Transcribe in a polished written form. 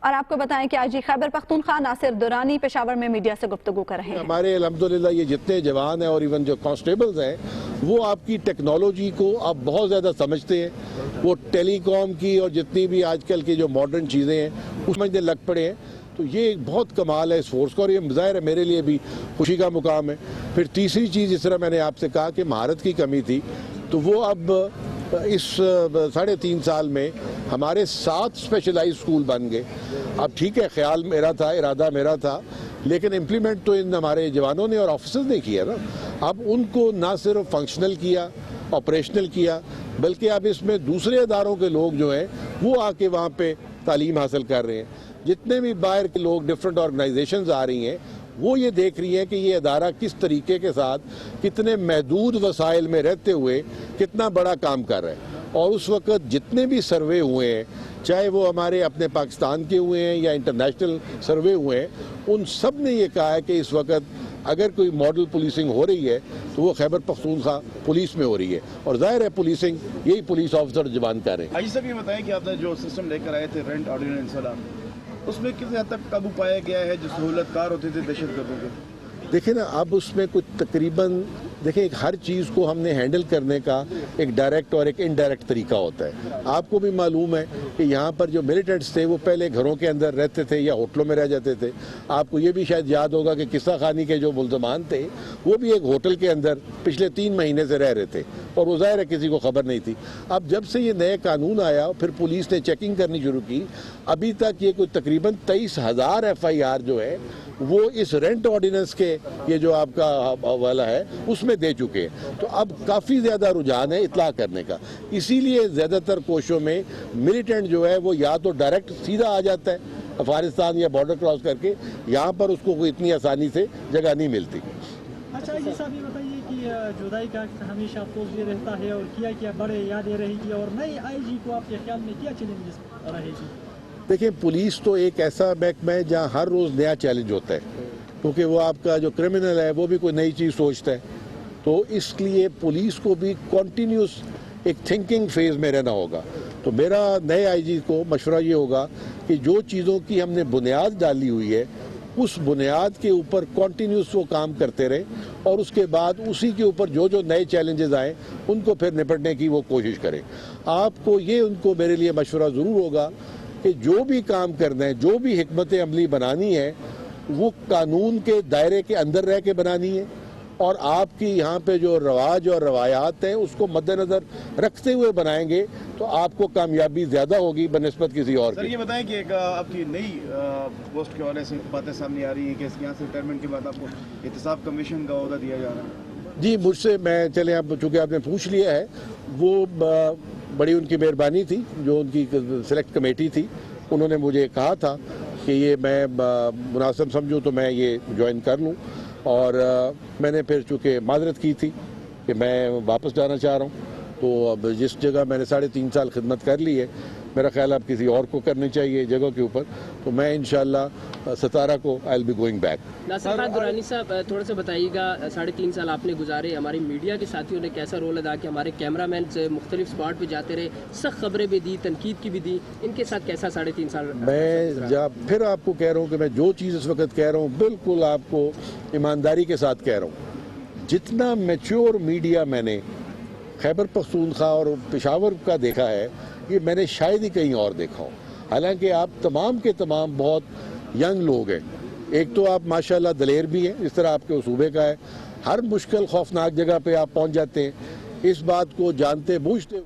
اور آپ کو بتائیں کہ آج خیبر پختونخوا ناصر درانی پشاور میں میڈیا سے گفتگو کر رہے ہیں۔ ہمارے الحمدللہ یہ جتنے جوان ہیں اور ایون جو کانسٹیبلز ہیں وہ آپ کی ٹیکنالوجی کو آپ بہت زیادہ سمجھتے ہیں، وہ ٹیلی کام کی اور جتنی بھی آج کل کی جو ماڈرن چیزیں ہیں اس سمجھنے لگ پڑے ہیں، تو یہ ایک بہت کمال ہے اس فورس کا، اور یہ ظاہر ہے میرے لیے بھی خوشی کا مقام ہے۔ پھر تیسری چیز، جس طرح میں نے آپ سے کہا کہ مہارت کی کمی تھی، تو وہ اب اس 3.5 سال میں ہمارے 7 اسپیشلائز اسکول بن گئے۔ اب ٹھیک ہے، خیال میرا تھا، ارادہ میرا تھا، لیکن امپلیمنٹ تو ان ہمارے جوانوں نے اور آفیسرز نے کیا نا۔ اب ان کو نہ صرف فنکشنل کیا، آپریشنل کیا، بلکہ اب اس میں دوسرے اداروں کے لوگ جو ہیں وہ آ کے وہاں پہ تعلیم حاصل کر رہے ہیں۔ جتنے بھی باہر کے لوگ ڈفرینٹ آرگنائزیشنز آ رہی ہیں وہ یہ دیکھ رہی ہیں کہ یہ ادارہ کس طریقے کے ساتھ کتنے محدود وسائل میں رہتے ہوئے کتنا بڑا کام کر رہا ہے۔ اور اس وقت جتنے بھی سروے ہوئے ہیں، چاہے وہ ہمارے اپنے پاکستان کے ہوئے ہیں یا انٹرنیشنل سروے ہوئے ہیں، ان سب نے یہ کہا ہے کہ اس وقت اگر کوئی ماڈل پولیسنگ ہو رہی ہے تو وہ خیبر پختونخوا پولیس میں ہو رہی ہے، اور ظاہر ہے پولیسنگ یہی پولیس آفیسر جوان کر رہے ہیں۔ آئی صاحب یہ بتائیں کہ آپ نے جو سسٹم لے کر آئے تھے رینٹ آرڈیننس والا، اس میں کس حد تک قابو پایا گیا ہے جو سہولت کار ہوتے تھے دہشت گردوں کے؟ دیکھیں نا، اب اس میں کچھ تقریباً دیکھیں ہر چیز کو ہم نے ہینڈل کرنے کا ایک ڈائریکٹ اور ایک انڈائریکٹ طریقہ ہوتا ہے۔ آپ کو بھی معلوم ہے کہ یہاں پر جو ملیٹنٹس تھے وہ پہلے گھروں کے اندر رہتے تھے یا ہوٹلوں میں رہ جاتے تھے۔ آپ کو یہ بھی شاید یاد ہوگا کہ قصہ خانی کے جو ملزمان تھے وہ بھی ایک ہوٹل کے اندر پچھلے 3 مہینے سے رہ رہے تھے، اور وہ ظاہر ہے کسی کو خبر نہیں تھی۔ اب جب سے یہ نئے قانون آیا پھر پولیس نے چیکنگ کرنی شروع کی، ابھی تک یہ کوئی تقریباً 23,000 FIR جو ہے وہ اس رینٹ آرڈیننس کے یہ جو آپ کا حوالہ ہے اس میں دے چکے ہیں۔ تو اب کافی زیادہ رجحان ہے اطلاع کرنے کا، اسی لیے زیادہ تر کوششوں میں ملیٹنٹ جو ہے وہ یا تو ڈائریکٹ سیدھا آ جاتا ہے افغانستان یا بارڈر کراس کر کے، یہاں پر اس کو کوئی اتنی آسانی سے جگہ نہیں ملتی۔ اچھا جی صاحب، یہ بتائیے کہ جدائی کا ہمیشہ افسوس یہ رہتا ہے اور کیا بڑے یادیں رہے گی، اور نئی IG کو آپ کے خیال میں کیا چیلنجز رہے گی؟ دیکھیں، پولیس تو ایک ایسا محکمہ ہے جہاں ہر روز نیا چیلنج ہوتا ہے، کیونکہ وہ آپ کا جو کرمنل ہے وہ بھی کوئی نئی چیز سوچتا ہے، تو اس لیے پولیس کو بھی کنٹینیوس ایک تھنکنگ فیز میں رہنا ہوگا۔ تو میرا نئے IG کو مشورہ یہ ہوگا کہ جو چیزوں کی ہم نے بنیاد ڈالی ہوئی ہے اس بنیاد کے اوپر کنٹینیوس وہ کام کرتے رہیں، اور اس کے بعد اسی کے اوپر جو نئے چیلنجز آئیں ان کو پھر نپٹنے کی وہ کوشش کریں۔ آپ کو یہ ان کو میرے لیے مشورہ ضرور ہوگا کہ جو بھی کام کرنا ہے، جو بھی حکمت عملی بنانی ہے، وہ قانون کے دائرے کے اندر رہ کے بنانی ہے، اور آپ کی یہاں پہ جو رواج اور روایات ہیں اس کو مد نظر رکھتے ہوئے بنائیں گے تو آپ کو کامیابی زیادہ ہوگی بنسبت کسی اور سر کی۔ یہ بتائیں کہ آپ کی نئی پوسٹ کے حوالے سے باتیں سامنے آ رہی ہیں کہ یہاں سے ریٹائرمنٹ کے بعد آپ کو احتساب کمیشن کا عہدہ دیا جا رہا ہے؟ جی، مجھ سے چلیں اب چونکہ آپ نے پوچھ لیا ہے، وہ بڑی ان کی مہربانی تھی، جو ان کی سلیکٹ کمیٹی تھی انہوں نے مجھے کہا تھا کہ یہ میں مناسب سمجھوں تو میں یہ جوائن کر لوں، اور میں نے پھر چونکہ معذرت کی تھی کہ میں واپس جانا چاہ رہا ہوں، تو اب جس جگہ میں نے 3.5 سال خدمت کر لی ہے، میرا خیال اب کسی اور کو کرنی چاہیے جگہ کے اوپر، تو میں انشاءاللہ 17 کو I'll be going back۔ Nasir Khan Durrani صاحب، تھوڑا سا بتائیے گا، 3.5 سال آپ نے گزارے، ہماری میڈیا کے ساتھیوں نے کیسا رول ادا کیا؟ ہمارے کیمرہ مین سے مختلف اسپاٹ پہ جاتے رہے، سخت خبریں بھی دی، تنقید کی بھی دی، ان کے ساتھ کیسا 3.5 سال؟ میں پھر آپ کو کہہ رہا ہوں کہ میں جو چیز اس وقت کہہ رہا ہوں بالکل آپ کو ایمانداری کے ساتھ کہہ رہا ہوں۔ جتنا میچور میڈیا میں نے خیبر پختونخوا اور پشاور کا دیکھا ہے، یہ میں نے شاید ہی کہیں اور دیکھا ہو، حالانکہ آپ تمام کے تمام بہت ینگ لوگ ہیں۔ ایک تو آپ ماشاءاللہ دلیر بھی ہیں، اس طرح آپ کے صوبے کا ہے، ہر مشکل خوفناک جگہ پہ آپ پہنچ جاتے ہیں، اس بات کو جانتے بوجھتے